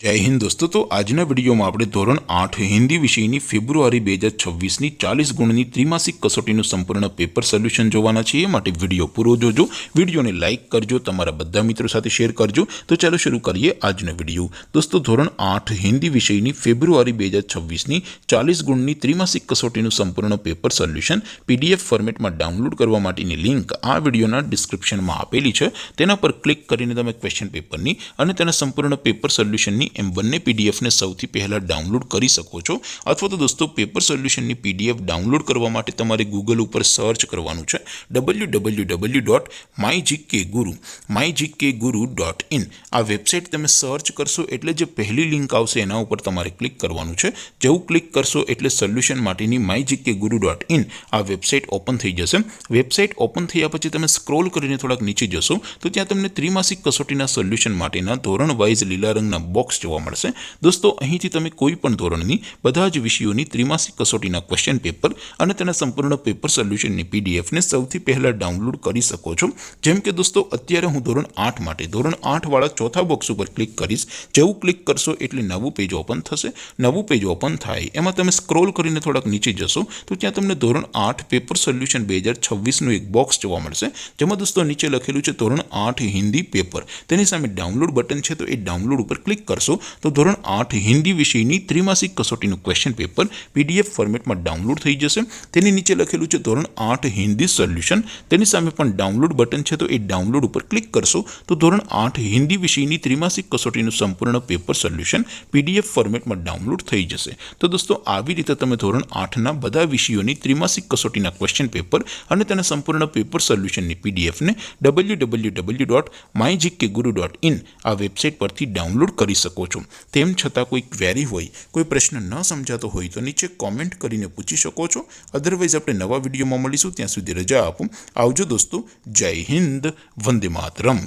जय हिंद दोस्तों। तो आजना विडियो में આપણે ધોરણ 8 હિન્દી વિષયની ફેબ્રુઆરી 2026ની 40 ગુણની ત્રિમાસિક કસોટીનું સંપૂર્ણ પેપર સોલ્યુશન જોવાના છીએ। માટે વિડિયો પૂરો જોજો, વિડિયોને લાઈક કરજો, તમારા બધા મિત્રો સાથે શેર કરજો। તો ચાલો શરૂ કરીએ આજનો વિડિયો। દોસ્તો ધોરણ 8 હિન્દી વિષયની ફેબ્રુઆરી 2026ની 40 ગુણની ત્રિમાસિક કસોટીનું સંપૂર્ણ પેપર સોલ્યુશન પીડીએફ ફોર્મેટમાં ડાઉનલોડ કરવા માટેની લિંક આ વિડિયોના ડિસ્ક્રિપ્શનમાં આપેલી છે। તેના પર ક્લિક કરીને તમે ક્વેશ્ચન પેપરની અને તેના સંપૂર્ણ પેપર સોલ્યુશનની એમ બંને પીડીએફ ને સૌથી પહેલા ડાઉનલોડ કરી શકો છો। અથવા તો દોસ્તો પેપર સોલ્યુશનની પીડીએફ ડાઉનલોડ કરવા માટે તમારે ગૂગલ ઉપર સર્ચ કરવાનું છે www.mygkguru.in। આ વેબસાઇટ તમે સર્ચ કરશો એટલે જે પહેલી લિંક આવશે એના ઉપર તમારે ક્લિક કરવાનું છે। જેવું ક્લિક કરશો એટલે સોલ્યુશન માટેની mygkguru.in આ વેબસાઇટ ઓપન થઈ જશે। વેબસાઇટ ઓપન થયા પછી તમે સ્ક્રોલ કરીને થોડાક નીચે જશો તો ત્યાં તમને ત્રિમાસિક કસોટીના સોલ્યુશન માટેના ધોરણ વાઇઝ લીલા રંગના બોક્સ જોવા મળશે। દોસ્તો અહીંથી તમે કોઈ પણ ધોરણની બધા જ વિષયોની ત્રિમાસિક કસોટીના ક્વેશ્ચન પેપર અને તેના સંપૂર્ણ પેપર સોલ્યુશનની પીડીએફ ને સૌથી પહેલા ડાઉનલોડ કરી શકો છો। જેમ કે દોસ્તો અત્યારે હું ધોરણ 8 માટે ધોરણ 8 વાળા ચોથા બોક્સ ઉપર ક્લિક કરીશ। જેવું ક્લિક કરશો એટલે નવું પેજ ઓપન થશે। નવું પેજ ઓપન થાય એમાં તમે સ્ક્રોલ કરીને થોડાક નીચે જશો તો ત્યાં તમને ધોરણ 8 પેપર સોલ્યુશન 2026નું એક બોક્સ જોવા મળશે। જેમાં દોસ્તો નીચે લખેલું છે ધોરણ 8 હિન્દી પેપર। તેની સામે ડાઉનલોડ બટન છે, તો એ ડાઉનલોડ ઉપર ક્લિક કરશો તો ધોરણ 8 હિન્દી વિષયની ત્રિમાસિક કસોટીનું ક્વેશ્ચન પેપર પીડીએફ ફોર્મેટમાં ડાઉનલોડ થઈ જશે। તેની નીચે લખેલું છે ધોરણ 8 હિન્દી સોલ્યુશન। તેની સામે પણ ડાઉનલોડ બટન છે, તો એ ડાઉનલોડ ઉપર ક્લિક કરશો તો ધોરણ 8 હિન્દી વિષયની ત્રિમાસિક કસોટીનું સંપૂર્ણ પેપર સોલ્યુશન પીડીએફ ફોર્મેટમાં ડાઉનલોડ થઈ જશે। તો દોસ્તો આવી રીતે તમે ધોરણ 8ના બધા વિષયોની ત્રિમાસિક કસોટીના ક્વેશ્ચન પેપર અને તેના સંપૂર્ણ પેપર સોલ્યુશનની પીડીએફને www.mygkguru.in આ વેબસાઇટ પરથી ડાઉનલોડ કરી શકો છો। તેમ છતાં કોઈ ક્વેરી હોય, કોઈ પ્રશ્ન ન સમજાતો હોય તો નીચે કોમેન્ટ કરીને પૂછી શકો છો। અધરવાઇઝ આપણે નવા વિડીયોમાં મળીશું, ત્યાં સુધી રજા આપો। આવજો દોસ્તો, જય હિન્દ, વંદે માતરમ।